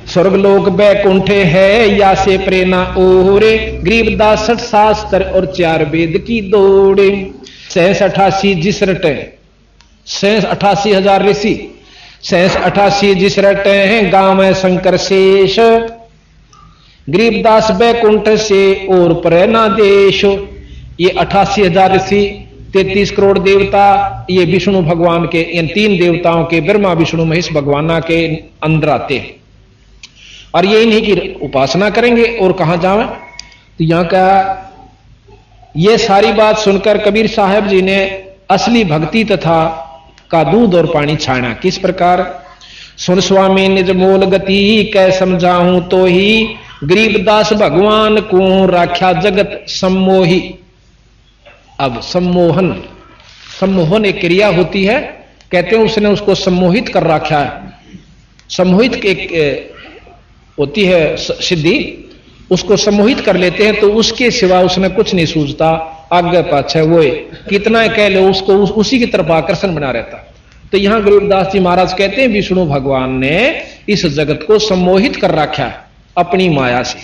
स्वर्गलोक बैकुंठ है या से प्रेरणा ओरे, गरीबदास 60 शास्त्र और 4 वेद की दौड़े। 88 जिस रटे 88,000 ऋषि 88 जिस रटे हैं गांव में शंकर शेष, गरीबदास बैकुंठ से और प्रेरणा देश। ये 88,000 ऋषि 33 करोड़ देवता, ये विष्णु भगवान के इन 3 देवताओं के ब्रह्मा विष्णु महेश भगवान के अंदर आते हैं और ये इन्हीं की उपासना करेंगे और कहां जावे। तो यहां का ये सारी बात सुनकर कबीर साहब जी ने असली भक्ति तथा का दूध और पानी छाना। किस प्रकार? सुन स्वामी निज मोल गति कै समझाऊं तो ही, गरीबदास भगवान को राख्या जगत सम्मोही। अब सम्मोहन एक क्रिया होती है, कहते हैं उसने उसको सम्मोहित कर रखा है। सम्मोहित एक होती है सिद्धि, उसको सम्मोहित कर लेते हैं तो उसके सिवा उसने कुछ नहीं सूझता, आगे पाछे वो कितना कह लो उसको उसी की तरफ आकर्षण बना रहता। तो यहां गरीबदास जी महाराज कहते हैं विष्णु भगवान ने इस जगत को सम्मोहित कर रखा है अपनी माया से।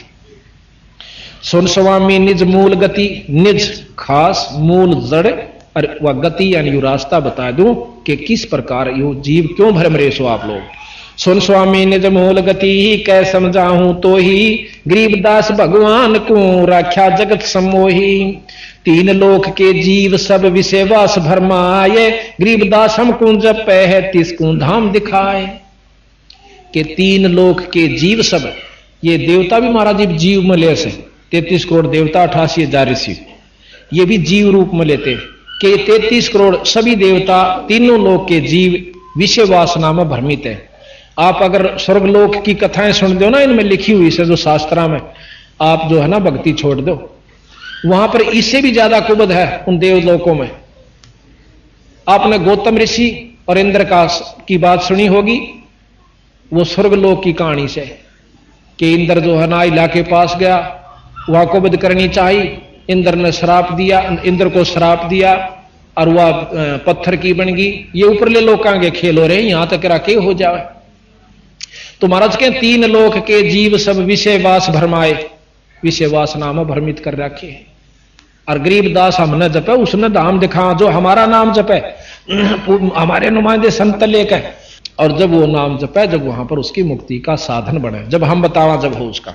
सुन स्वामी निज मूल गति, निज खास मूल जड़ और वह गति यानी रास्ता बता दूं कि किस प्रकार यो जीव क्यों भ्रमरे सो आप लोग। सुन स्वामी निज मूल गति कै समझाऊं तो ही, गरीबदास भगवान को राख्या जगत सम्मोही। 3 लोक के जीव सब विषय वास भरमाए, गरीबदास हमको जपै है तिसको धाम दिखाए। कि 3 लोक के जीव सब, ये देवता भी महाराज जी जीव में ले से 33 करोड़ देवता 88,000 ऋषि, ये भी जीव रूप में लेते कि 33 करोड़ सभी देवता तीनों लोक के जीव विषय वासना में भ्रमित है। आप अगर स्वर्गलोक की कथाएं सुन दो ना, इनमें लिखी हुई से जो शास्त्रा में, आप जो है ना भक्ति छोड़ दो, वहां पर इससे भी ज्यादा कुबद है उन देवलोकों में। आपने गौतम ऋषि और इंद्र की बात सुनी होगी, वो स्वर्गलोक की कहानी से कि इंद्र जो है ना इला के पास गया, वहां कुबद करनी चाहिए, इंद्र ने श्राप दिया, इंद्र को श्राप दिया और वह पत्थर की बन गई। ये ऊपरले लोकां के खेल हो रहे हैं, यहां तक राके हो जाए। तो महाराज के 3 लोक के जीव सब विषय वास भरमाए, विषय वासना में भ्रमित कर रखे। और गरीबदास हमने जपे उसने धाम दिखा, जो हमारा नाम जपे हमारे नुमाइंदे संत लेके, और जब वो नाम जपे जब वहां पर उसकी मुक्ति का साधन बने, जब हम बतावा जब हो उसका।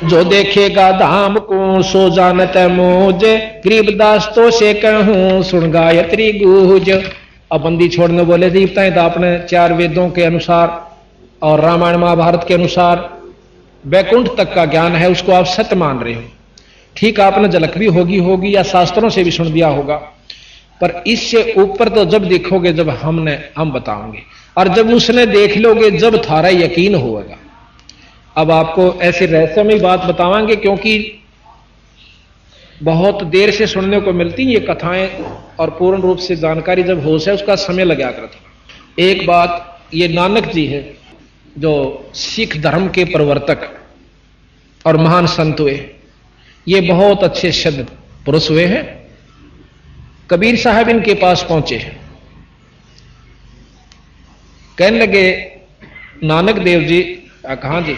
जो देखेगा धाम को सो जानत मोज, गरीबदास तो से कहूं सुन गायत्री गूंज। अब बंदी छोड़ने बोले देवताएं तो आपने 4 वेदों के अनुसार और रामायण महाभारत के अनुसार बैकुंठ तक का ज्ञान है, उसको आप सत्य मान रहे हो। ठीक आपने झलक भी होगी या शास्त्रों से भी सुन दिया होगा, पर इससे ऊपर तो जब देखोगे जब हम बताओगे, और जब उसने देख लोगे जब थारा यकीन होगा। अब आपको ऐसे रहस्यमय बात बतावांगे क्योंकि बहुत देर से सुनने को मिलती ये कथाएं, और पूर्ण रूप से जानकारी जब हो से उसका समय लगा करता। एक बात, ये नानक जी है जो सिख धर्म के प्रवर्तक और महान संत हुए, ये बहुत अच्छे सिद्ध पुरुष हुए हैं। कबीर साहब इनके पास पहुंचे, कहने लगे नानक देव जी, कहां जी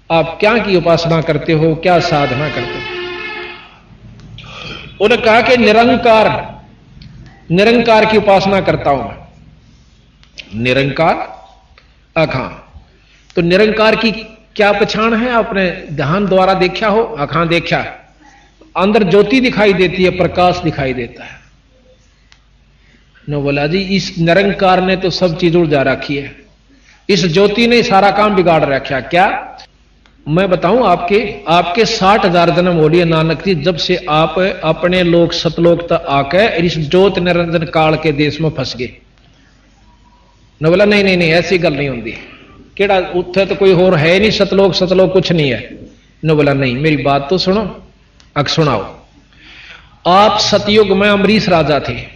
आप क्या की उपासना करते हो, क्या साधना करते हो? उन्होंने कहा कि निरंकार की उपासना करता हूं मैं। निरंकार? अखां तो निरंकार की क्या पहचान है? आपने ध्यान द्वारा देखा हो? अखां देखा, अंदर ज्योति दिखाई देती है, प्रकाश दिखाई देता है। ने बोला जी इस निरंकार ने तो सब चीज उड़ जा रखी है, इस ज्योति ने सारा काम बिगाड़ रखा। क्या मैं बताऊं? आपके 60,000 जन्म हो लिए नानक जी, जब से आप अपने लोक सतलोक तक आके इस ज्योत निरंजन काल के देश में फंस गए। ने बोला नहीं ऐसी गल नहीं होती, केड़ा उत्थे तो कोई और है नहीं, सतलोक कुछ नहीं है। ने बोला नहीं मेरी बात तो सुनो। अक सुनाओ। आप सतयुग में अमरीश राजा थे।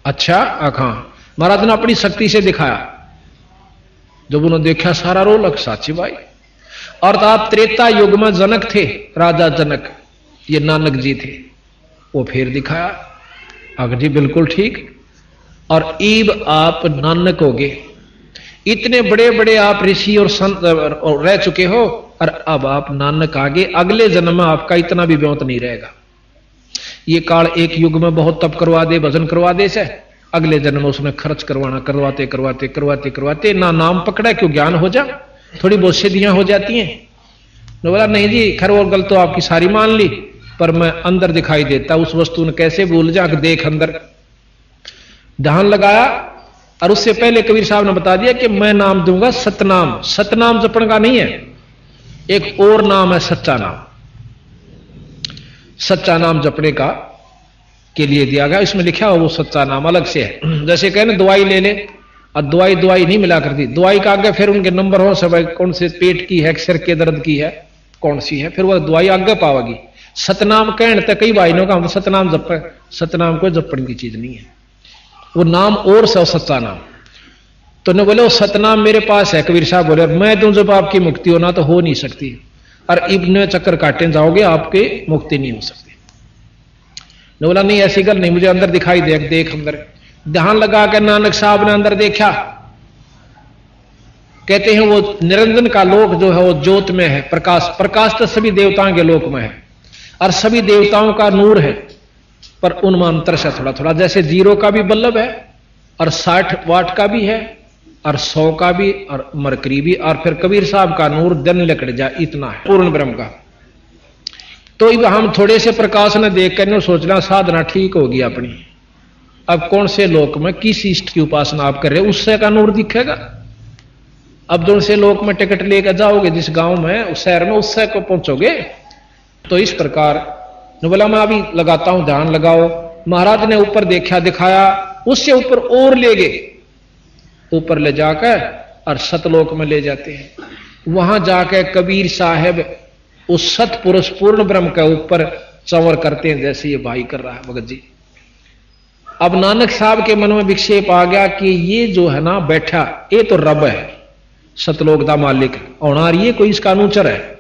अच्छा? हाँ। महाराज ने अपनी शक्ति से दिखाया, जब उन्होंने देखा सारा रोल साची भाई। और तो आप त्रेता युग में जनक थे, राजा जनक, ये नानक जी थे, वो फिर दिखाया। अगर जी बिल्कुल ठीक। और ईब आप नानक हो गए, इतने बड़े बड़े आप ऋषि और संत रह चुके हो, और अब आप नानक आगे अगले जन्म में आपका इतना भी ब्योंत नहीं रहेगा। ये काल एक युग में बहुत तप करवा दे, भजन करवा दे से, अगले जन्म में उसने खर्च करवाना, करवाते करवाते करवाते करवाते ना नाम पकड़ा क्यों ज्ञान हो जा, थोड़ी बहुत सिद्धियां हो जाती हैं। तो बोला नहीं जी खैर और गल तो आपकी सारी मान ली, पर मैं अंदर दिखाई देता उस वस्तु ने कैसे भूल जा, देख अंदर ध्यान लगाया। और उससे पहले कबीर साहब ने बता दिया कि मैं नाम दूंगा सतनाम। सतनाम जपण का नहीं है, एक और नाम है सच्चा नाम। सच्चा नाम जपने का के लिए दिया गया, इसमें लिखा हो वो सच्चा नाम अलग से है। जैसे कहने दवाई ले ले, और दवाई दवाई नहीं मिला करती, दवाई का आगे फिर उनके नंबर हो सब, कौन से पेट की है, सिर के दर्द की है, कौन सी है, फिर वह दवाई आगे पावेगी। सतनाम कहने तक कई भाई का हम सतनाम जप, सतनाम कोई जपण की चीज नहीं है, वो नाम और सच्चा नाम। तो ने बोले वो सतनाम मेरे पास है। कबीर साहब बोले मैं दूं जब आपकी मुक्ति होना तो हो नहीं सकती, और इब्ने चक्कर काटे जाओगे आपके मुक्ति नहीं हो सकती। ने बोला नहीं ऐसी गल नहीं, मुझे अंदर दिखाई दे, देख अंदर। ध्यान लगा कर नानक साहब ने अंदर देखा, कहते हैं वो निरंजन का लोक जो है वो ज्योत में है, प्रकाश। प्रकाश तो सभी देवताओं के लोक में है, और सभी देवताओं का नूर है, पर उनमें अंतर से थोड़ा थोड़ा, जैसे 0 का भी बल्लभ है, और 60 वाट का भी है, और 100 का भी, और मरकरी भी, और फिर कबीर साहब का नूर दिन लकड़ जाए इतना है पूर्ण ब्रह्म का। तो हम थोड़े से प्रकाश ने देख कर सोचना साधना ठीक होगी अपनी। अब कौन से लोक में किस इष्ट की उपासना आप कर रहे हो, उससे का नूर दिखेगा। अब जो से लोक में टिकट लेकर जाओगे जिस गांव में उस शहर में, उससे को पहुंचोगे। तो इस प्रकार ने बोला मैं अभी लगाता हूं, ध्यान लगाओ। महाराज ने ऊपर देखा, दिखाया, उससे ऊपर और ले गए, ऊपर ले जाकर और सतलोक में ले जाते हैं। वहां जाकर कबीर साहब उस सतपुरुष पूर्ण ब्रह्म के ऊपर चंवर करते हैं, जैसे ये भाई कर रहा है भगत जी। अब नानक साहब के मन में विक्षेप आ गया कि ये जो है ना बैठा, ये तो रब है, सतलोक का मालिक होना, ये कोई इसका अनुचर है।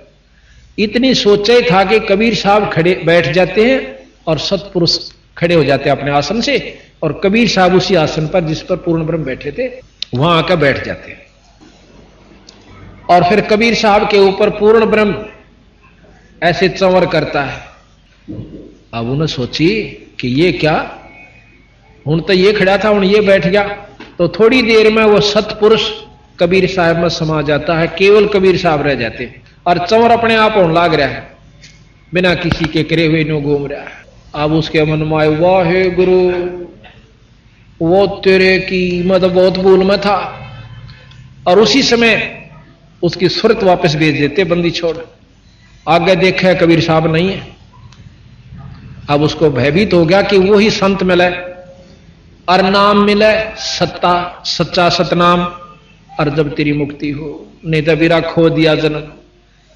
इतनी सोचे था कि कबीर साहब खड़े बैठ जाते हैं और सतपुरुष खड़े हो जाते हैं अपने आसन से, और कबीर साहब उसी आसन पर जिस पर पूर्ण ब्रह्म बैठे थे वहां आकर बैठ जाते हैं। और फिर कबीर साहब के ऊपर पूर्ण ब्रह्म ऐसे चंवर करता है। अब उन्हें सोची कि ये क्या, हूं तो ये खड़ा था, हूं ये बैठ गया। तो थोड़ी देर में वो सतपुरुष कबीर साहब में समा जाता है, केवल कबीर साहब रह जाते हैं, और चंवर अपने आप होने लाग रहा है, बिना किसी के करे हुए नो घूम रहा है। अब उसके मन में आए वाहे गुरु, वो तेरे की मतलब बहुत भूल में था। और उसी समय उसकी सुरत वापस भेज देते बंदी छोड़। आगे देखा कबीर साहब नहीं है। अब उसको भयभीत हो गया कि वो ही संत मिले और नाम मिले, सत्ता सच्चा सतनाम, और जब तेरी मुक्ति हो, नहीं तो बिरा खो दिया जन्म।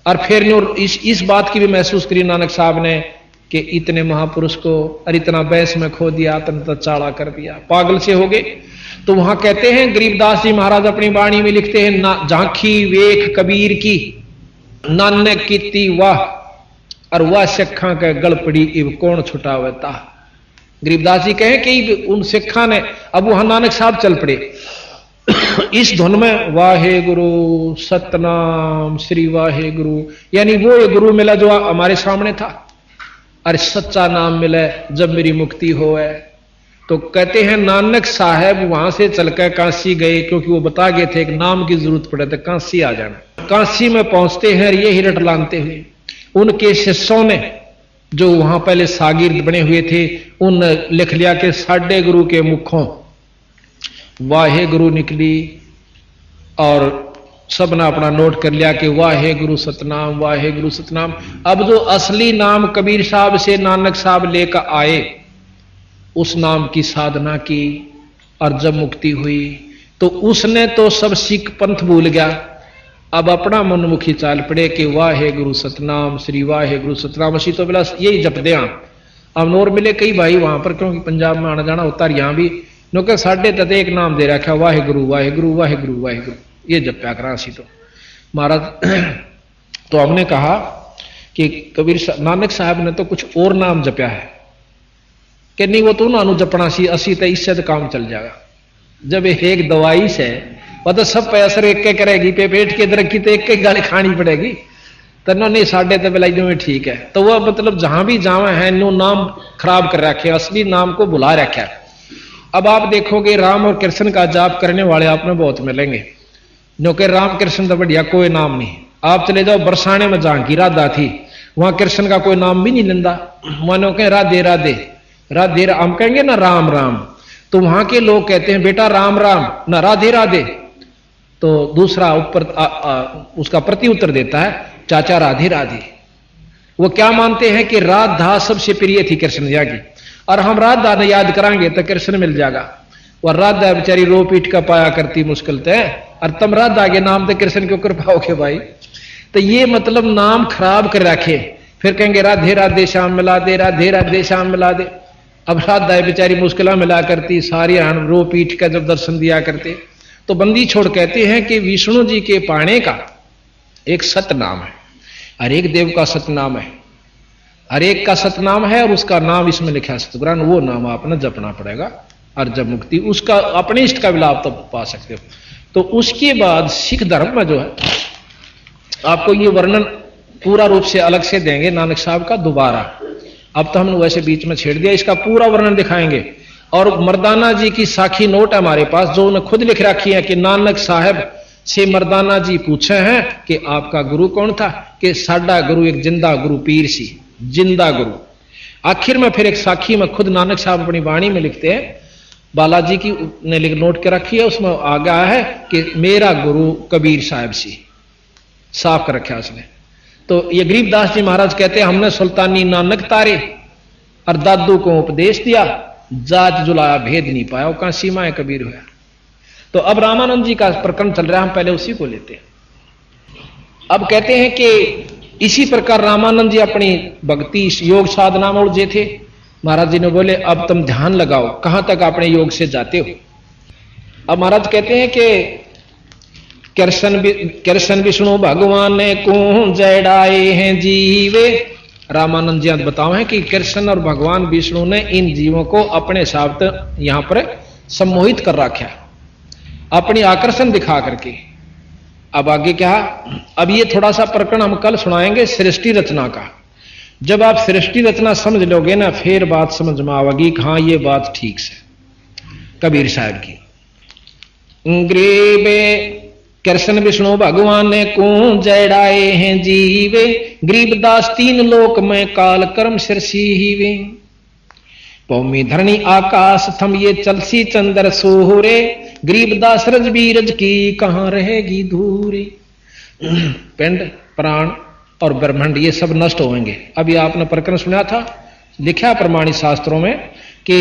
और फिर इस बात की भी महसूस करी नानक साहब ने कि इतने महापुरुष को और इतना बैस में खो दिया, तो चाड़ा कर दिया, पागल से हो गए। तो वहां कहते हैं गरीबदास जी महाराज अपनी वाणी में लिखते हैं, ना झांकी वेख कबीर की, नानक कीती वाह, और वह सिखा के गल पड़ी इब कौन छुटावता। गरीबदास जी कहें कि उन सिखा ने, अब वहां नानक साहब चल पड़े इस धुन में, वाहे गुरु सतनाम श्री वाहे गुरु, यानी वो ये गुरु मिला जो हमारे सामने था, अरे सच्चा नाम मिले जब मेरी मुक्ति हो है। तो कहते हैं नानक साहब वहां से चलकर काशी गए, क्योंकि वो बता गए थे एक नाम की जरूरत पड़े तो काशी आ जाना। काशी में पहुंचते हैं ये हिरट लानते हुए, उनके शिष्यों ने जो वहां पहले सागिर्द बने हुए थे, उन लिख लिया कि साढ़े गुरु के मुखों वाहे गुरु निकली, और सबने अपना नोट कर लिया कि वाहे गुरु सतनाम, वाहे गुरु सतनाम। अब जो असली नाम कबीर साहब से नानक साहब लेकर आए, उस नाम की साधना की, और जब मुक्ति हुई तो उसने तो सब सिख पंथ भूल गया। अब अपना मनमुखी चाल पड़े कि वाहे गुरु सतनाम श्री वाहे गुरु सतनाम, असी तो बिला यही जप दे। अब नोर मिले कई भाई वहां पर, क्योंकि पंजाब में आना जाना होता, यहां भी क्योंकि साढ़े तक एक नाम दे रखा, वाहे गुरु वाहे गुरु वाहे गुरु वाहे गुरु, ये जप्या करा असी तो महाराज। तो हमने कहा कि कबीर नानक साहब ने तो कुछ और नाम जप्या है कि नहीं, वो तो उन्होंने जपना सी, असी तो इससे तो काम चल जाएगा। जब एक दवाई से वह तो सब पे असर एक के करेगी, पे पेट के दरक की तो एक गाली खानी पड़ेगी। तो नहीं साढ़े तो बिलाई में ठीक है। तो वह मतलब जहां भी जावे हैं नो नाम खराब कर रखे, असली नाम को भुला रखा है। अब आप देखोगे राम और कृष्ण का जाप करने वाले आप में बहुत मिलेंगे, नो के राम कृष्ण तो बढ़िया कोई नाम नहीं। आप चले जाओ बरसाने में जहां की राधा थी, वहां कृष्ण का कोई नाम भी नहीं लेंदा, मानो कहें राधे राधे राधे, हम कहेंगे ना राम राम, तो वहां के लोग कहते हैं बेटा राम राम ना राधे राधे। तो दूसरा ऊपर उसका प्रति उत्तर देता है चाचा राधे राधे। वो क्या मानते हैं कि राधा सबसे प्रिय थी कृष्ण जी की, और हम राधा ने याद करांगे तो कृष्ण मिल जाएगा। और राधा बेचारी रो पीट का पाया करती मुश्किल थे, और तुम राधा के नाम तो कृष्ण क्यों कर पाओगे भाई। तो ये मतलब नाम खराब कर रखे, फिर कहेंगे राधे राधे श्याम मिला दे, राधे राधे श्याम मिला दे। अब राधा बेचारी मुश्किला मिला करती, सारी रो पीट का जब दर्शन दिया करते। तो बंदी छोड़ कहते हैं कि विष्णु जी के पाने का एक सतनाम है, हर एक देव का सतनाम है, हर एक का सतनाम है, और उसका नाम इसमें लिखा है सतगुरान, वो नाम आपने जपना पड़ेगा। और जब मुक्ति उसका अपने इष्ट का भी लाभ तो पा सकते हो। तो उसके बाद सिख धर्म में जो है आपको ये वर्णन पूरा रूप से अलग से देंगे नानक साहब का दोबारा। अब तो हमने वैसे बीच में छेड़ दिया, इसका पूरा वर्णन दिखाएंगे। और मर्दाना जी की साखी नोट है हमारे पास, जो उन्होंने खुद लिख रखी है कि नानक साहब से मर्दाना जी पूछे हैं कि आपका गुरु कौन था, कि साडा गुरु एक जिंदा गुरु पीर सी, जिंदा गुरु। आखिर में फिर एक साखी में खुद नानक साहब अपनी वाणी में लिखते हैं, बालाजी की ने नोट के रखी है, उसमें आ गया है कि मेरा गुरु कबीर साहब सी, साफ कर रखा उसने। तो ये गरीबदास जी महाराज कहते हैं हमने सुल्तानी नानक तारे और दादू को उपदेश दिया, जात जुलाया भेद नहीं पाया, वो कहां सीमाएं कबीर हुआ। तो अब रामानंद जी का प्रकरण चल रहा है, हम पहले उसी को लेते हैं। अब कहते हैं कि इसी प्रकार रामानंद जी अपनी भक्ति योग साधना में उलझे थे। महाराज जी ने बोले अब तुम ध्यान लगाओ, कहां तक अपने योग से जाते हो। अब महाराज कहते हैं कि कृष्ण विष्णु भगवान ने को जड़ाए हैं जीवे। रामानंद जी बताओ है कि कृष्ण और भगवान विष्णु ने इन जीवों को अपने साथ यहां पर सम्मोहित कर रखा, अपनी आकर्षण दिखा करके। अब आगे क्या, अब ये थोड़ा सा प्रकरण हम कल सुनाएंगे सृष्टि रचना का। जब आप सृष्टि रचना समझ लोगे ना, फिर बात समझ में आवेगी कि हाँ ये बात ठीक से कबीर साहब की। ग्रीबे कृष्ण विष्णु भगवान ने को जड़ाए हैं जीवे, गरीबदास तीन लोक में काल कर्म सिरसी हीवे। भूमि धरणी आकाश थम ये चलसी चंद्र सोहरे, गरीबदास रज बीरज की कहां रहेगी धूरी। पिंड प्राण और ब्रह्मांड ये सब नष्ट होंगे। अभी आपने प्रकरण सुना था, लिखा प्रमाणित शास्त्रों में कि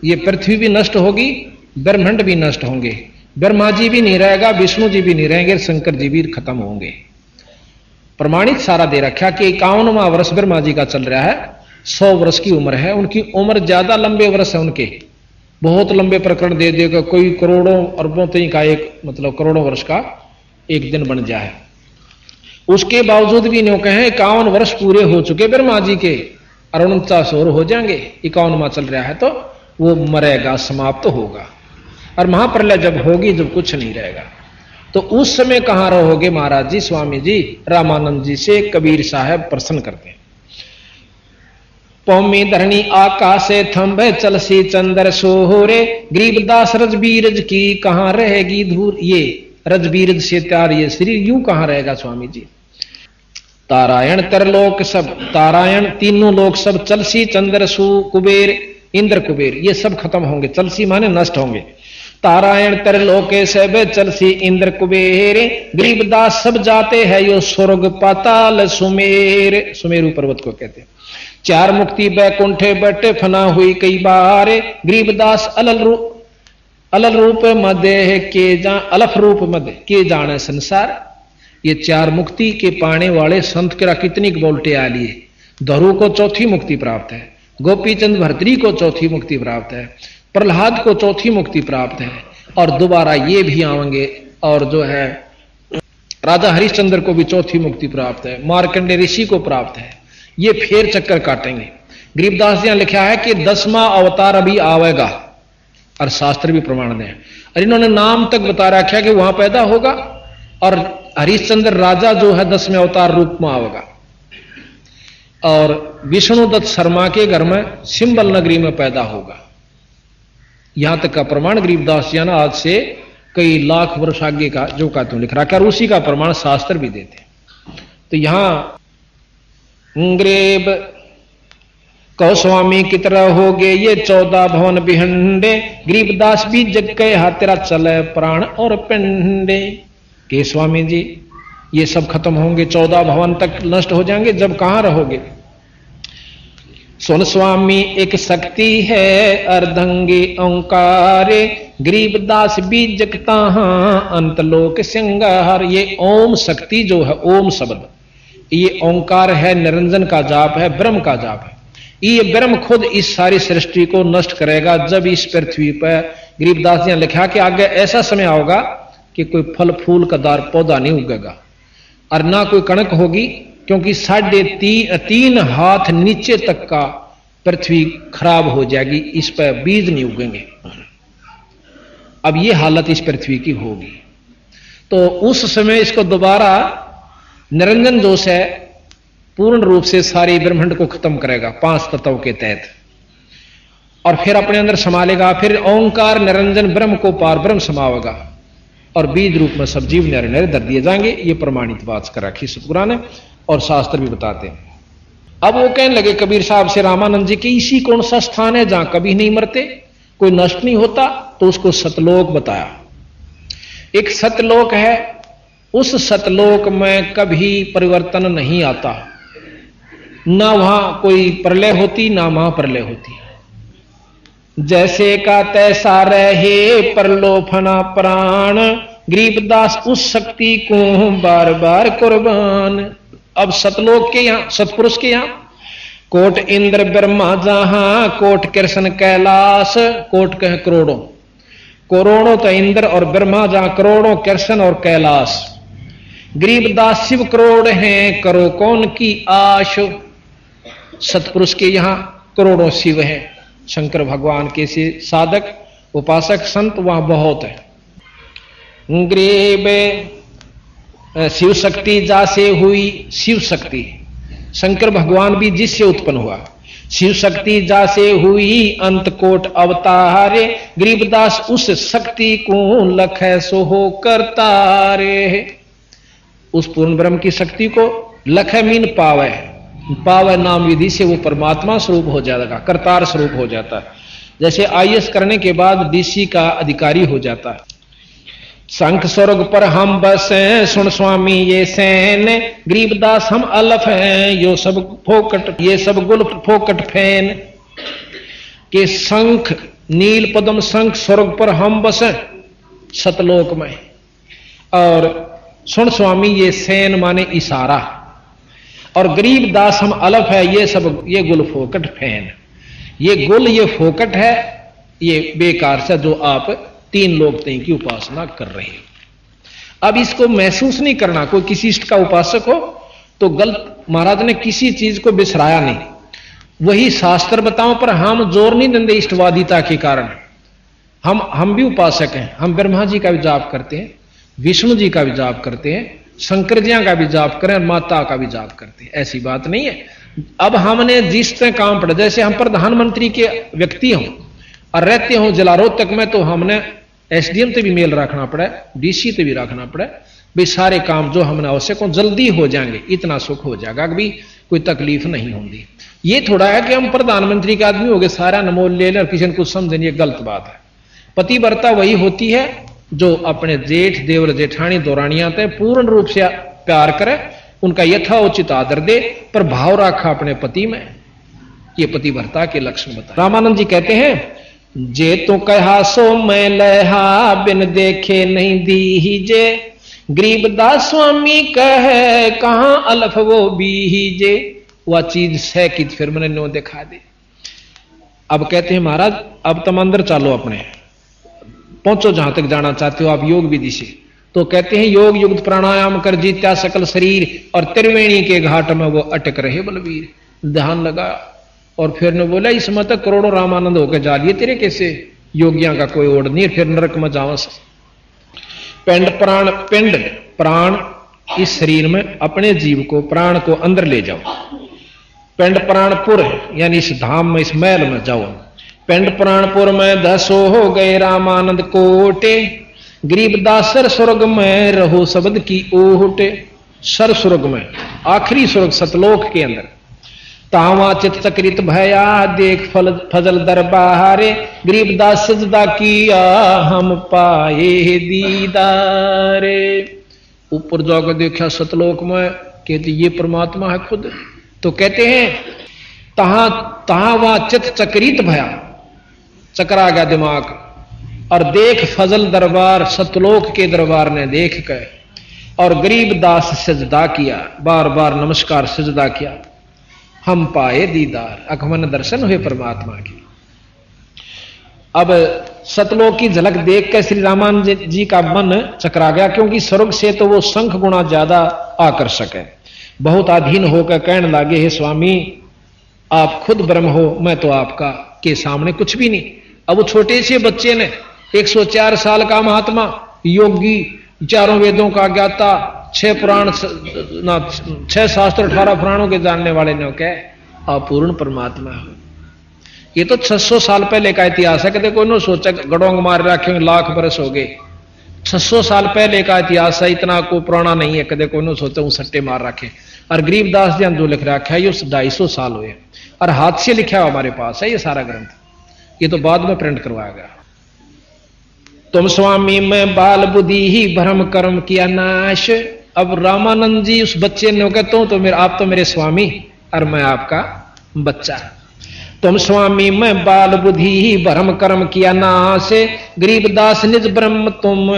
ये पृथ्वी भी नष्ट होगी, ब्रह्मांड भी नष्ट होंगे, ब्रह्मा जी भी नहीं रहेगा, विष्णु जी भी नहीं रहेंगे, शंकर जी भी खत्म होंगे। प्रमाणित सारा दे रखा कि 51वां वर्ष ब्रह्मा जी का चल रहा है, 100 वर्ष की उम्र है उनकी, उम्र ज्यादा लंबे वर्ष है उनके, बहुत लंबे प्रकरण दे देगा, कोई करोड़ों अरबों तक का एक मतलब करोड़ों वर्ष का एक दिन बन जाए। उसके बावजूद भी इन्हों कहें 51 वर्ष पूरे हो चुके ब्रह्मा जी के, और 49 और हो जाएंगे, 51वां चल रहा है, तो वो मरेगा, समाप्त होगा। और महाप्रलय जब होगी, जब कुछ नहीं रहेगा, तो उस समय कहां रहोगे महाराज जी। स्वामी जी रामानंद जी से कबीर साहब प्रश्न करते हैं। पौमी धरणी आकाश थंभ चलसी चंद्र सोहरे, गरीबदास रजबीरज की कहां रहेगी धूर। ये रजबीरज से त्यार ये शरीर यूं कहां रहेगा स्वामी जी। तारायण तरलोक सब, तारायण तीनों लोग सब, चलसी चंद्र सु कुबेर इंद्र कुबेर ये सब खत्म होंगे, चलसी माने नष्ट होंगे। तारायण तरलोके सब चलसी इंद्र कुबेर, गरीबदास सब जाते हैं यो स्वर्ग पाताल सुमेर। सुमेरु पर्वत को कहते हैं। चार मुक्ति बैकुंठे बटे फना हुई कई बार, गरीबदास अलल रूप मध्य के जा अलफ रूप मध्य के जाने संसार। ये चार मुक्ति के पाने वाले संत करा कितनी बोल्टे आ लिए। धरु को चौथी मुक्ति प्राप्त है, गोपीचंद भर्तरी को चौथी मुक्ति प्राप्त है, प्रहलाद को चौथी मुक्ति प्राप्त है, और दोबारा ये भी आएंगे। और जो है राजा हरिश्चंद्र को भी चौथी मुक्ति प्राप्त है, मार्कंडे ऋषि को प्राप्त है। ये फेर चक्कर काटेंगे। गरीबदास जी ने लिखा है कि 10वां अवतार अभी आवेगा, और शास्त्र भी प्रमाण दें। और इन्होंने नाम तक बता रखा कि वहां पैदा होगा और हरिश्चंद्र राजा जो है 10वें अवतार रूप में आएगा। और विष्णुदत्त शर्मा के घर में सिंबल नगरी में पैदा होगा। यहां तक का प्रमाण गरीबदास जी ने आज से कई लाख वर्ष आगे का जो का तुम लिख रखा, और उसी का प्रमाण शास्त्र भी देते हैं। तो यहां ग्रेब कहो स्वामी की तरह हो गए ये 14 भवन बिहंडे, गरीबदास भी जग के हाथ तेरा चले प्राण और पिंडे। के स्वामी जी ये सब खत्म होंगे, 14 भवन तक नष्ट हो जाएंगे, जब कहां रहोगे? सुन स्वामी एक शक्ति है अर्धंगी ओंकारे, गरीबदास भी जगता अंतलोक सिंगार। ये ओम शक्ति जो है, ओम शब्द, ये ओंकार है, निरंजन का जाप है, ब्रह्म का जाप है। ये ब्रह्म खुद इस सारी सृष्टि को नष्ट करेगा जब इस पृथ्वी पर, गरीबदास ने लिखा कि आगे ऐसा समय आओगा कि कोई फल फूल का दार पौधा नहीं उगेगा और ना कोई कणक होगी, क्योंकि 3.5 हाथ नीचे तक का पृथ्वी खराब हो जाएगी, इस पर बीज नहीं उगेंगे। अब ये हालत इस पृथ्वी की होगी। तो उस समय इसको दोबारा निरंजन दोष है पूर्ण रूप से सारे ब्रह्मांड को खत्म करेगा 5 तत्वों के तहत, और फिर अपने अंदर संभालेगा। फिर ओंकार निरंजन ब्रह्म को पार ब्रह्म समावेगा और बीज रूप में सब जीव नरे नरे धर दिए जाएंगे। ये प्रमाणित बात कर रखी सतगुरु ने और शास्त्र भी बताते हैं। अब वो कहने लगे कबीर साहब से रामानंद जी की, इसी कौन सा स्थान है जहां कभी नहीं मरते, कोई नष्ट नहीं होता? तो उसको सतलोक बताया। एक सतलोक है, उस सतलोक में कभी परिवर्तन नहीं आता, ना वहां कोई प्रलय होती ना वहां प्रलय होती। जैसे का तैसा रहे परलोफना प्राण, गरीबदास उस शक्ति को बार बार कुर्बान। अब सतलोक के यहां, सतपुरुष के यहां कोट इंद्र ब्रह्मा जहां, कोट कृष्ण कैलाश, कोट कह करोड़ों, करोड़ों तो इंद्र और ब्रह्मा जहां, करोड़ों कृष्ण और कैलाश। गरीबदास शिव करोड़ हैं, करो कौन की आश। सतपुरुष के यहां करोड़ों शिव हैं, शंकर भगवान के से साधक उपासक संत वहां बहुत है। ग्रीब शिव शक्ति जासे हुई, शिव शक्ति शंकर भगवान भी जिससे उत्पन्न हुआ। शिव शक्ति जासे हुई अंत कोट अवतारे, गरीबदास उस शक्ति को लखै सो हो करतारे। उस पूर्ण ब्रह्म की शक्ति को लखै मीन पावे, पावे नाम विधि से वो परमात्मा स्वरूप हो जाएगा, करतार स्वरूप हो जाता है। जैसे आईएएस करने के बाद डीसी का अधिकारी हो जाता है। शंख स्वर्ग पर हम बस हैं, सुन स्वामी ये सैन, गरीबदास हम अलफ हैं, यो सब फोकट, ये सब गुल फोकट फैन। के शंख नील पद्म शंख स्वर्ग पर हम बस हैं सतलोक में, और सुन स्वामी ये सैन माने इशारा, और गरीबदास हम अलफ है, ये सब ये गुल फोकट फैन। ये गुल ये फोकट है, ये बेकार से जो आप 3 लोक तय की उपासना कर रहे हैं। अब इसको महसूस नहीं करना, कोई किसी इष्ट का उपासक हो तो गलत, महाराज ने किसी चीज को बिसराया नहीं, वही शास्त्र बताओ, पर हम जोर नहीं देंगे इष्टवादिता के कारण। हम भी उपासक हैं, हम ब्रह्मा जी का भी जाप करते हैं, विष्णु जी का भी जाप करते हैं, शंकर जी का भी जाप करें, और माता का भी जाप करते हैं, ऐसी बात नहीं है। अब हमने जिस तरह काम पड़ा, जैसे हम प्रधानमंत्री के व्यक्ति हों और रहते हों जिला रोहतक में, तो हमने एसडीएम से भी मेल रखना पड़ा, डीसी से भी रखना पड़ा, भाई सारे काम जो हमने आवश्यक हो जल्दी हो जाएंगे, इतना सुख हो जाएगा कि भी कोई तकलीफ नहीं होगी। ये थोड़ा है कि हम प्रधानमंत्री के आदमी हो गए, सारा नमोल ले लें और किसी ने कुछ समझे, ये गलत बात है। पतिव्रता वही होती है जो अपने जेठ देवर जेठानी दौरानियां तय पूर्ण रूप से प्यार करे, उनका यथाउचित आदर दे, पर भाव रखा अपने पति में। ये पतिव्रता के लक्षण बता। रामानंद जी कहते हैं, जे तो कहा सो मैं लहा, बिन देखे नहीं दीजे, गरीबदास स्वामी कहे कहां अलफ वो बीजे। वह चीज है कि फिर मैंने नो दिखा दे। अब कहते हैं महाराज अब तुम अंदर चलो, अपने पहुंचो जहां तक जाना चाहते हो आप योग विधि से। तो कहते हैं योग युक्त प्राणायाम कर जीत्या सकल शरीर, और त्रिवेणी के घाट में वो अटक रहे बलवीर। ध्यान लगा और फिर ने बोला, इसमें तक करोड़ों रामानंद होकर जा लिए तेरे कैसे, योगियां का कोई ओढ़ नहीं, फिर नरक में जावस। पिंड प्राण इस शरीर में अपने जीव को, प्राण को अंदर ले जाओ। पिंड प्राणपुर यानी इस धाम में, इस महल में जाओ। पिंड प्राणपुर में 10 हो गए रामानंद कोटे, गरीबदास सर स्वर्ग में रहो शब्द की ओटे। सर स्वर्ग में, आखिरी स्वर्ग सतलोक के अंदर। तावा चित चक्रित भया देख फजल दरबारे, गरीबदास सजदा किया हम पाए दीदारे। ऊपर जाकर देखा सतलोक में, कहते ये परमात्मा है खुद। तो कहते हैं तहां चित चक्रित भया, चकरा गया दिमाग, और देख फजल दरबार, सतलोक के दरबार ने देख कर, और गरीबदास सजदा किया, बार बार नमस्कार सजदा किया। हम पाए दीदार, अखमन दर्शन हुए परमात्मा की। अब सतलोक की झलक देख कर श्री रामानंद जी का मन चकरा गया, क्योंकि स्वर्ग से तो वो संख गुणा ज्यादा आकर्षक है। बहुत अधीन होकर कहने लगे, हे स्वामी आप खुद ब्रह्म हो, मैं तो आपका के सामने कुछ भी नहीं। अब वो छोटे से बच्चे ने, 104 साल का महात्मा योगी, 4 वेदों का ज्ञाता, 6 पुराण 6 शास्त्र 18 पुराणों के जानने वाले ने कहा आप पूर्ण परमात्मा हो। ये तो 600 साल पहले का इतिहास है। कहते कोई न सोचा गड़ोंग मार रखे लाख बरस हो गए, 600 साल पहले का इतिहास है, इतना को पुराना नहीं है। कदे कोई न सोचा सट्टे मार रखे। और गरीबदास जी जो लिख रखा है ये 250 साल हुए, और हाथ से लिखा हुआ हमारे पास है ये सारा ग्रंथ। ये तो बाद में प्रिंट करवाया गया। तुम स्वामी में बाल बुद्धि ही भ्रम कर्म किया नाश। अब रामानंद जी उस बच्चे ने कहते हो तो आप तो मेरे स्वामी और मैं आपका बच्चा। तुम स्वामी में बाल बुद्धि ही भ्रम कर्म किया नाश, गरीबदास निज ब्रह्म तुम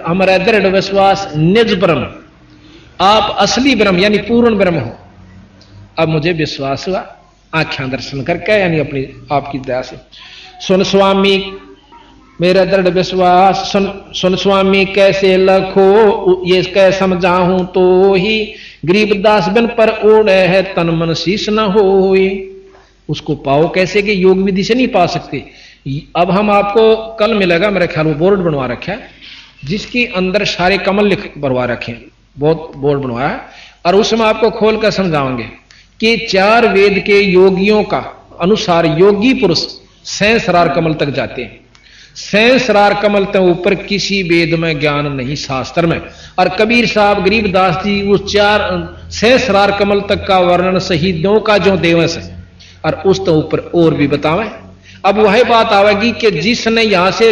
हमारे दृढ़ विश्वास। निज ब्रह्म, आप असली ब्रह्म यानी पूर्ण ब्रह्म हो। अब मुझे विश्वास हुआ आख्यान दर्शन करके, यानी अपनी आपकी दया से। सुन स्वामी मेरा दृढ़ विश्वास, सुन स्वामी कैसे लखो ये कह समझाऊं तो ही, गरीबदास बिन पर ओढ़ है तन मन शीश न होए। उसको पाओ कैसे कि योग विधि से नहीं पा सकते। अब हम आपको कल मिलेगा मेरे ख्याल में, बोर्ड बनवा रखा है जिसके अंदर सारे कमल लिख भरवा रखे हैं, बहुत बोर्ड बनवाया है, और उसमें आपको खोल कर समझाओगे कि 4 वेद के योगियों का अनुसार योगी पुरुष सहस्रार कमल तक जाते हैं। सहस्रार कमल तक ऊपर किसी वेद में ज्ञान नहीं, शास्त्र में। और कबीर साहब गरीबदास जी उस 4 सहस्रार कमल तक का वर्णन शहीदों का जो दिवस है और उस तो ऊपर और भी बतावे। अब वही बात आवेगी कि जिसने यहां से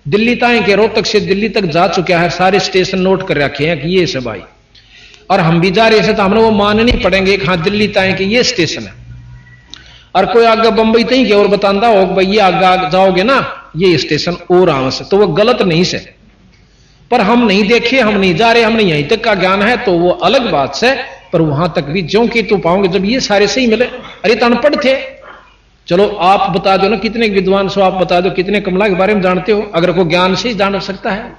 दिल्ली तक के रोहतक से दिल्ली तक जा चुका है, सारे स्टेशन नोट कर रखे हैं कि ये सब आई, और हम भी जा रहे हैं तो हमने वो मानने पड़ेंगे कि हाँ दिल्ली तक के ये स्टेशन है। और कोई आगे बंबई तक के और बताता हो भाई ये आगे जाओगे ना ये स्टेशन और आवश्यक, तो वो गलत नहीं से। पर हम नहीं देखे, हम नहीं जा रहे, हमने यहीं तक का ज्ञान है तो वो अलग बात से। पर वहां तक भी ज्यों की तो पाओगे जब ये सारे सही मिले। अरे तो अनपढ़ थे, चलो आप बता दो ना, कितने विद्वान सो आप बता दो, कितने कमला के बारे में जानते हो। अगर कोई ज्ञान से ही जान सकता है,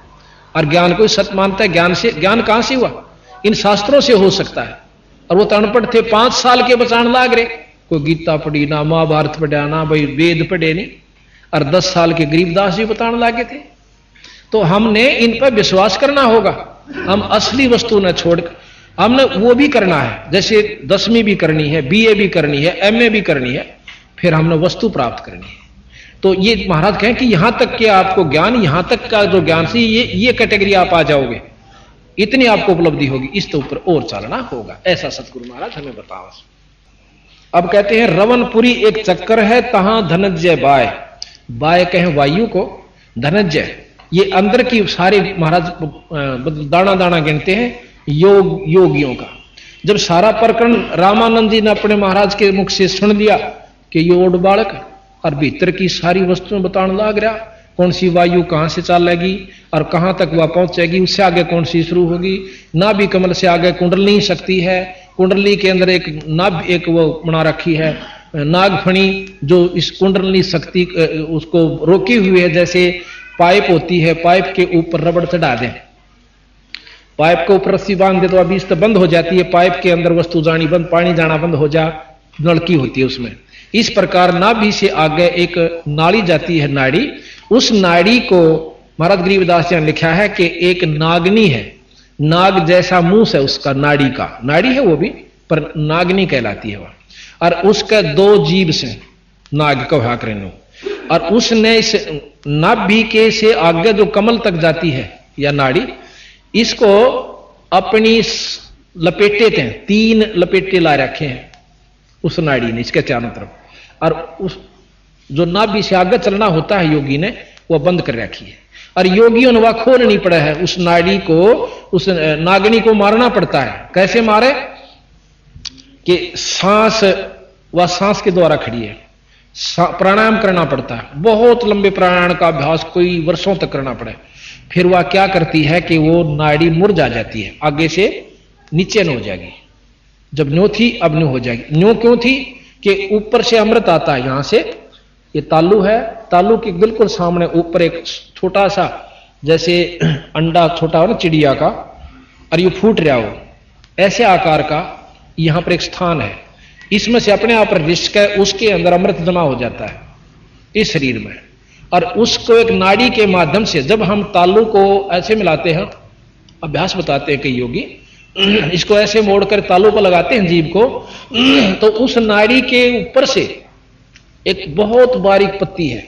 और ज्ञान को सत्य मानता है, ज्ञान से, ज्ञान कहां से हुआ, इन शास्त्रों से हो सकता है। और वो तो अनपढ़ थे, 5 साल के बचान लाग रहे, कोई गीता पढ़ी ना, महाभारत पढ़ा ना, भाई वेद पढ़े नहीं, और 10 साल के गरीबदास जी बताने लागे थे। तो हमने इन पर विश्वास करना होगा। हम असली वस्तु न छोड़कर हमने वो भी करना है, जैसे 10वीं भी करनी है, BA भी करनी है, MA भी करनी है, फिर हमने वस्तु प्राप्त करनी है। तो ये महाराज कहें कि यहां तक के आपको ज्ञान, यहां तक का जो ज्ञान से ये कैटेगरी आप आ जाओगे, इतनी आपको उपलब्धि होगी, इसके ऊपर और चलना होगा। ऐसा सतगुरु महाराज हमें बताओ। अब कहते हैं रवनपुरी एक चक्कर है, तहां धनंजय बाय। बाय कहें वायु को, धनंजय ये अंदर की सारे महाराज दाना दाना गिनते हैं योगियों का। जब सारा प्रकरण रामानंद जी ने अपने महाराज के मुख से सुन लिया कि ये ओड बालक, और भीतर की सारी वस्तुएं बताने लग रहा, कौन सी वायु कहां से चलेगी और कहां तक वह पहुंचेगी, उससे आगे कौन सी शुरू होगी। नाभि कमल से आगे कुंडली शक्ति है, कुंडली के अंदर एक वो बना रखी है नागफणी, जो इस कुंडली शक्ति उसको रोकी हुई है। जैसे पाइप होती है, पाइप के ऊपर रबड़ चढ़ा दें, पाइप के ऊपर रस्सी बांध दे तो अभी इस बंद हो जाती है, पाइप के अंदर वस्तु जानी बंद, पानी जाना बंद हो जा, नलकी होती है उसमें। इस प्रकार नाभि से आगे एक नाड़ी जाती है, नाड़ी। उस नाड़ी को महाराज गरीबदास जी ने लिखा है कि एक नागनी है, नाग जैसा मुंह है उसका, नाड़ी का, नाड़ी है वो भी, पर नागनी कहलाती है वह। और उसके 2 जीभ से नाग कहा करें, और उसने इस नाभि के से आगे जो कमल तक जाती है या नाड़ी, इसको अपनी लपेटे थे, 3 लपेटे ला रखे हैं उस नाड़ी ने इसके चारों तरफ, और उस जो नाभि से आगे चलना होता है योगी ने वो बंद कर रखी है। और योगियों ने वह खोलनी पड़ा है उस नाड़ी को, उस नागनी को मारना पड़ता है। कैसे मारे कि सांस, वह सांस के द्वारा खड़ी है, प्राणायाम करना पड़ता है, बहुत लंबे प्राणायाम का अभ्यास कोई वर्षों तक करना पड़े। फिर वह क्या करती है कि वो नाड़ी मुरझा जाती है, आगे से नीचे न हो जाएगी। जब न्यों थी अब न्यों हो जाएगी। न्यों क्यों थी कि ऊपर से अमृत आता है, यहां से ये तालू है, तालू के बिल्कुल सामने ऊपर एक छोटा सा जैसे अंडा छोटा हो ना चिड़िया का, और ये फूट रहा हो ऐसे आकार का, यहां पर एक स्थान है, इसमें से अपने आप रिश्क है, उसके अंदर अमृत जमा हो जाता है इस शरीर में। और उसको एक नाड़ी के माध्यम से जब हम तालू को ऐसे मिलाते हैं, अभ्यास बताते हैं कई योगी, इसको ऐसे मोड़कर तालू पर लगाते हैं जीभ को, तो उस नाड़ी के ऊपर से एक बहुत बारीक पत्ती है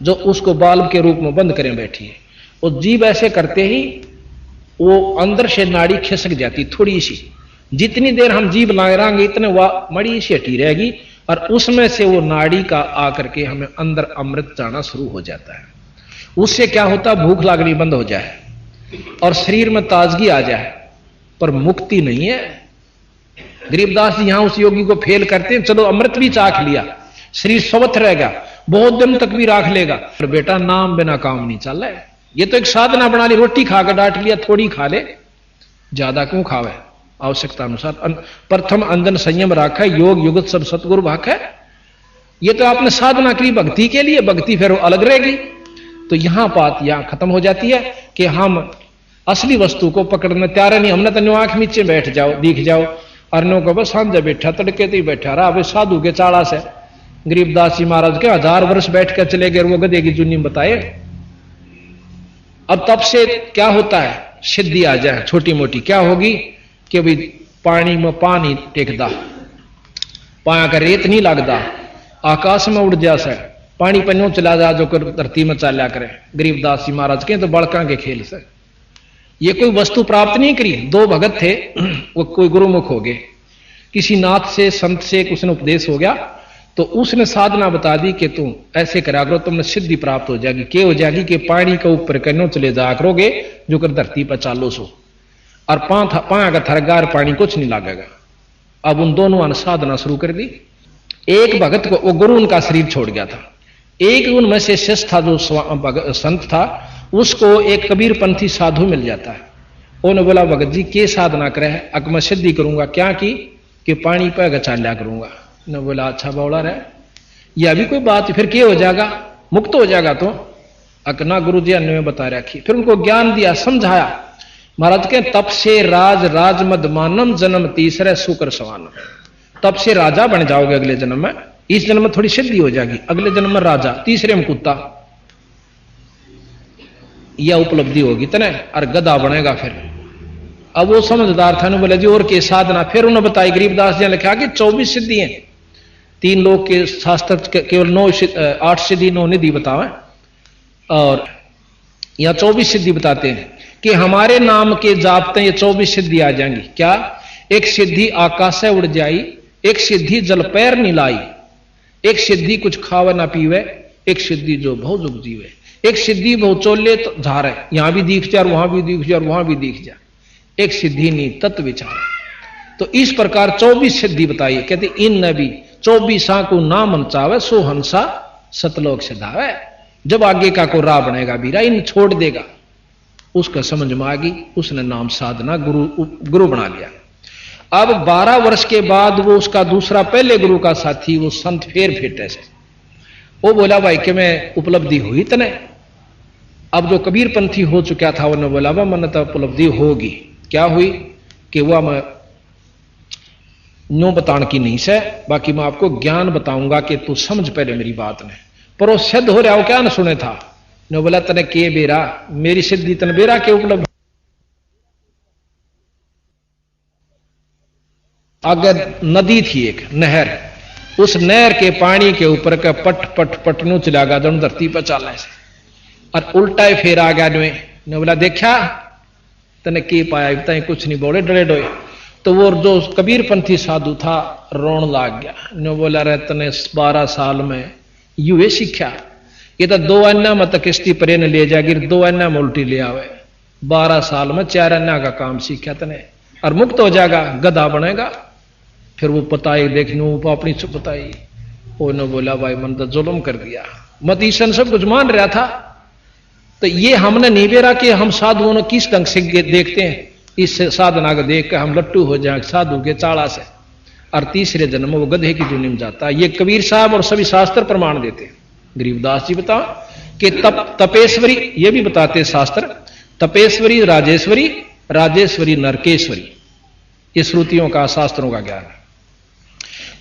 जो उसको बाल्ब के रूप में बंद करें बैठी है, और जीभ ऐसे करते ही वो अंदर से नाड़ी खिसक जाती थोड़ी सी। जितनी देर हम जीभ लगाएंगे इतने वह मड़ी सी हटी रहेगी, और उसमें से वो नाड़ी का आकर के हमें अंदर अमृत जाना शुरू हो जाता है। उससे क्या होता, भूख लागनी बंद हो जाए और शरीर में ताजगी आ जाए, पर मुक्ति नहीं है। गरीबदास जी यहां उस योगी को फेल करते हैं, चलो अमृत भी चाख लिया, शरीर स्वस्थ रहेगा, बहुत दिन तक भी राख लेगा, पर बेटा नाम बिना काम नहीं चल रहा है। ये तो एक साधना बना ली, रोटी खा के डांट लिया, थोड़ी खा ले, ज्यादा क्यों खावे, आवश्यकता अनुसार। प्रथम अंजन संयम राखा, योग युगत सब सतगुरु भाखा। ये तो आपने साधना करी भक्ति के लिए, भक्ति फिर अलग रहेगी। तो यहां बात यहां खत्म हो जाती है कि हम असली वस्तु को पकड़ने तैयार नहीं। हमने तो आंख नीचे बैठ जाओ, दिख जाओ, अर्नो को बस सांझे बैठा, तड़के तो बैठा रहा, वे साधु के चाड़ा से। गरीबदास जी महाराज के 1000 वर्ष बैठ कर चले गए, वो गधे की जुनी बताए। अब तब से क्या होता है, सिद्धि आ जाए छोटी मोटी, क्या होगी कि भाई पानी में पानी टेकदा, पाया का रेत नहीं लगता, आकाश में उड़ जा से, पानी पन्नों चला जा जो कर धरती में चाल्या करे। गरीबदास जी महाराज के तो बड़का के खेल से ये कोई वस्तु प्राप्त नहीं करी। 2 भगत थे, वो कोई गुरुमुख हो गए, किसी नाथ से संत से कुछ ने उपदेश हो गया, तो उसने साधना बता दी कि तुम ऐसे करा करो, तुमने सिद्धि प्राप्त हो जाएगी। क्या हो जाएगी कि पानी के ऊपर कन्नों चले जा करोगे जो कर धरती पर चालो सो, और पाया का थरगार पानी कुछ नहीं लगेगा। अब उन दोनों ने साधना शुरू कर दी। एक भगत को, वो गुरु उनका शरीर छोड़ गया था, एक उनमें से शिष्य था जो संत था, उसको एक कबीरपंथी साधु मिल जाता है। उन्होंने बोला भगत जी के साधना करे है, अक मैं सिद्धि करूंगा। क्या की कि पानी पे चाल्या करूंगा। ने बोला अच्छा बौला रहे, यह भी कोई बात, फिर क्या हो जाएगा, मुक्त हो जाएगा। तो अकना गुरु जी ने बता रखी, फिर उनको ज्ञान दिया, समझाया। महाराज के तप से राज मद मानम, जन्म तीसरे शुक्र सवानम। तब से राजा बन जाओगे अगले जन्म में, इस जन्म में थोड़ी सिद्धि हो जाएगी, अगले जन्म में राजा, तीसरे में कुत्ता, यह उपलब्धि होगी तने, और गधा बनेगा फिर। अब वो समझदार था, बोले जी और के साधना, फिर उन्होंने बताई। गरीबदास जी ने लिखा कि 24 सिद्धि हैं, 3 लोग के शास्त्र केवल 8 सिद्धि 9 निधि बतावे, और यहां 24 सिद्धि बताते हैं कि हमारे नाम के जापते ये 24 सिद्धि आ जाएंगी। क्या, एक सिद्धि आकाश से उड़ जाई, एक सिद्धि जल पैर नहीं लाई, एक सिद्धि कुछ खावे ना पीवे, एक सिद्धि जो बहुत जुग जीवे, एक सिद्धि बहुत चोले तो झारे, यहां भी दिख जा, वहां भी दिख जा, वहां भी दिख जा, एक सिद्धि नहीं तत्व विचार। तो इस प्रकार 24 सिद्धि बताई। कहते इन नबी 24 को ना मनचावे, सो हंसा सतलोक से धावे। जब आगे का को राह बनेगा बीरा, इन छोड़ देगा, उसका समझ में आ गई, उसने नाम साधना गुरु बना लिया। अब 12 वर्ष के बाद वो उसका दूसरा पहले गुरु का साथी, वो संत फेर फेटे से, वो बोला भाई कि मैं उपलब्धि हुई तने। अब जो कबीर पंथी हो चुका था उन्होंने बोला वह मन तो उपलब्धि होगी। क्या हुई कि वह मैं न्यों बताने की नहीं से, बाकी मैं आपको ज्ञान बताऊंगा कि तू समझ पहले मेरी बात ने। पर वो सिद्ध हो रहा हो क्या न सुने था। नो बोला तने के बेरा, मेरी सिद्धि तन बेरा के उपलब्ध। आगे नदी थी एक नहर, उस नहर के पानी के ऊपर का पट पट पटनू चला गया दोनों धरती पर चाला से, और उल्टा ही फेर आ गया ने बोला देखा तने के पाया, बताए कुछ नहीं बोले डरे डोए। तो वो जो कबीरपंथी साधु था रोन लाग गया, ने बोला रे तने 12 साल में युवे सीखा, ये तो 2 अन्ना मत किश्ती परे ने ले जाएगी, 2 अन्ना में उल्टी ले आवे, 12 साल में 4 अन्ना का काम सीखा तने और मुक्त हो जाएगा, गधा बनेगा। फिर वो पताई देखने वो अपनी चुप बताई, उन्होंने बोला भाई मन तो जुल्म कर दिया, मत ईशन सब कुछ मान रहा था। तो ये हमने नहीं बेरा कि हम साधुओं ने किस ढंग से देखते हैं, इस साधना को देख कर हम लट्टू हो जाए साधु के चाड़ा से, और तीसरे जन्म में वो गधे की जुनी में जाता है। ये कबीर साहब और सभी शास्त्र प्रमाण देते हैं। गरीबदास जी बताओ कि तपेश्वरी, ये भी बताते शास्त्र, तपेश्वरी राजेश्वरी, राजेश्वरी नरकेश्वरी, ये श्रुतियों का शास्त्रों का ज्ञान है।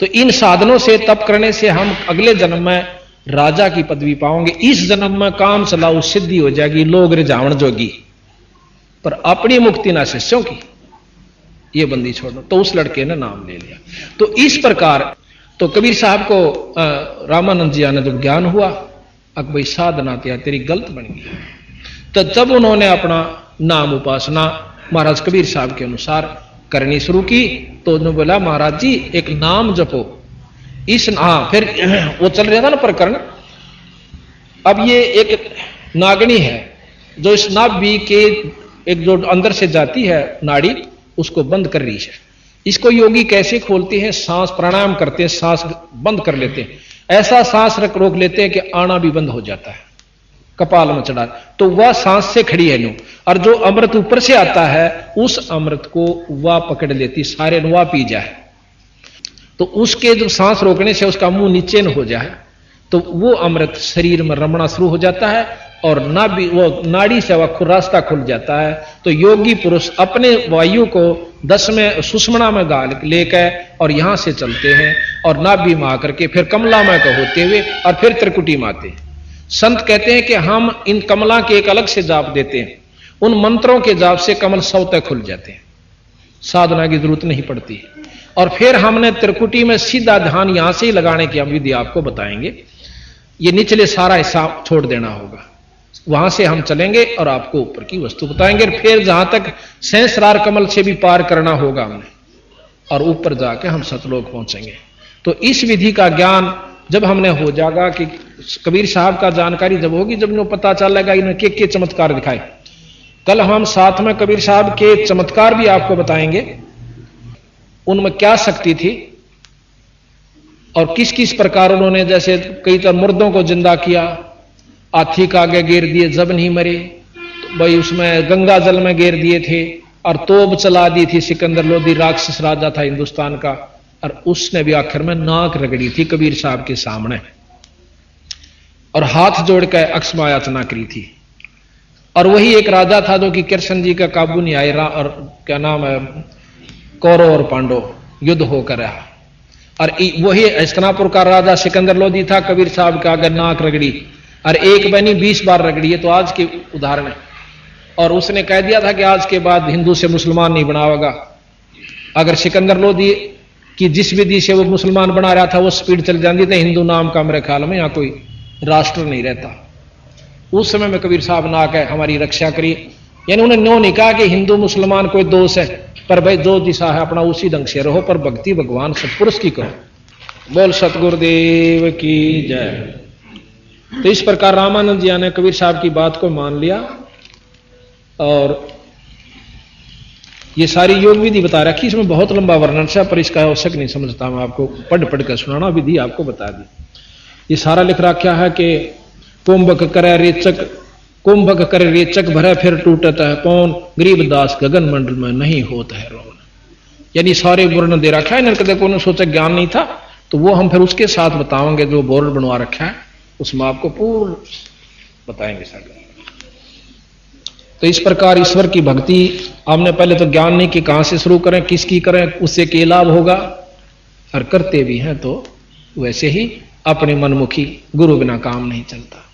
तो इन साधनों से तप करने से हम अगले जन्म में राजा की पदवी पाओगे, इस जन्म में काम चलाओ सिद्धि हो जाएगी, लोग रिझावण जोगी, पर अपनी मुक्ति ना शिष्यों की, ये बंदी छोड़ो। तो उस लड़के ने नाम ले लिया। तो इस प्रकार तो कबीर साहब को रामानंद जी ने जब ज्ञान हुआ, अब भाई साधना तेरी गलत बन गई, तो जब उन्होंने अपना नाम उपासना महाराज कबीर साहब के अनुसार करनी शुरू की, तो उन्होंने बोला महाराज जी एक नाम जपो। इस फिर वो चल रहा था ना प्रकरण। अब ये एक नागनी है जो इस नाभि के एक जो अंदर से जाती है नाड़ी, उसको बंद कर रही है। इसको योगी कैसे खोलते हैं, सांस प्राणायाम करते हैं, सांस बंद कर लेते हैं, ऐसा सांस रोक लेते हैं कि आना भी बंद हो जाता है, कपाल में चढ़ा, तो वह सांस से खड़ी है न्यू, और जो अमृत ऊपर से आता है उस अमृत को वह पकड़ लेती, सारे वह पी जाए। तो उसके जो सांस रोकने से उसका मुंह नीचे न हो जाए, तो वो अमृत शरीर में रमना शुरू हो जाता है, और नाभि वो नाड़ी से वह रास्ता खुल जाता है। तो योगी पुरुष अपने वायु को 10वें सुषमणा में गाल लेकर और यहां से चलते हैं, और नाभि में आकर के फिर कमला में का होते हुए और फिर त्रिकुटी में आते हैं। संत कहते हैं कि हम इन कमला के एक अलग से जाप देते हैं, उन मंत्रों के जाप से कमल स्वतः खुल जाते हैं, साधना की जरूरत नहीं पड़ती। और फिर हमने त्रिकुटी में सीधा ध्यान यहां से ही लगाने की विधि आपको बताएंगे। ये निचले सारा हिसाब छोड़ देना होगा, वहां से हम चलेंगे और आपको ऊपर की वस्तु बताएंगे। फिर जहां तक सहस्रार कमल से भी पार करना होगा हमने, और ऊपर जाके हम सतलोक पहुंचेंगे। तो इस विधि का ज्ञान जब हमने हो जाएगा कि कबीर साहब का जानकारी जब होगी, जब इन्हें पता चलेगा इन्हें के चमत्कार दिखाए। कल हम साथ में कबीर साहब के चमत्कार भी आपको बताएंगे, उनमें क्या शक्ति थी और किस किस प्रकार उन्होंने, जैसे कई तरह मुर्दों को जिंदा किया, हाथी का आगे गिर दिए जब नहीं मरे, तो भाई उसमें गंगा जल में गिर दिए थे, और तोप चला दी थी सिकंदर लोधी, राक्षस राजा था हिंदुस्तान का, और उसने भी आखिर में नाक रगड़ी थी कबीर साहब के सामने, और हाथ जोड़कर अक्षमा याचना करी थी। और वही एक राजा था जो कि कृष्ण जी का काबू नहीं आया, और क्या नाम है, कौरव और पांडव युद्ध होकर रहा, और वही हस्तिनापुर का राजा सिकंदर लोधी था, कबीर साहब का अगर नाक रगड़ी, और एक बनी 20 बार रगड़ी है। तो आज के उदाहरण है, और उसने कह दिया था कि आज के बाद हिंदू से मुसलमान नहीं बनावेगा। अगर सिकंदर लोधी की जिस विधि से वो मुसलमान बना रहा था वो स्पीड चल जाती, तो हिंदू नाम का मेरे ख्याल में यहां कोई राष्ट्र नहीं रहता। उस समय में कबीर साहब ने आकर हमारी रक्षा करी, यानी उन्हें नो नहीं कहा कि हिंदू मुसलमान कोई दोष है, पर भाई जो दिशा है अपना उसी ढंग से रहो, पर भक्ति भगवान सतपुरुष की करो। बोल सतगुरुदेव की जय। तो इस प्रकार रामानंद जी ने कबीर साहब की बात को मान लिया, और ये सारी योग विधि बता रखी, इसमें बहुत लंबा वर्णन है, पर इसका आवश्यक नहीं समझता, मैं आपको पढ़ पढ़ कर सुनाना, विधि आपको बता दी। ये सारा लिख रखा है कि कुंभक करे रेचक भरे फिर टूटत है पौन, गरीबदास गगन मंडल में नहीं होता है रोन। यानी सारे वर्णन दे रखा है, इन्हें कदे को सोचा ज्ञान नहीं था, तो वो हम फिर उसके साथ बताएंगे, जो बोर्ड बनवा रखा है उसमें आपको पूर्ण बताएंगे सारे। तो इस प्रकार ईश्वर की भक्ति हमने पहले तो ज्ञान नहीं कि कहां से शुरू करें, किसकी करें, उससे क्या लाभ होगा, और करते भी हैं तो वैसे ही अपने मनमुखी, गुरु बिना काम नहीं चलता।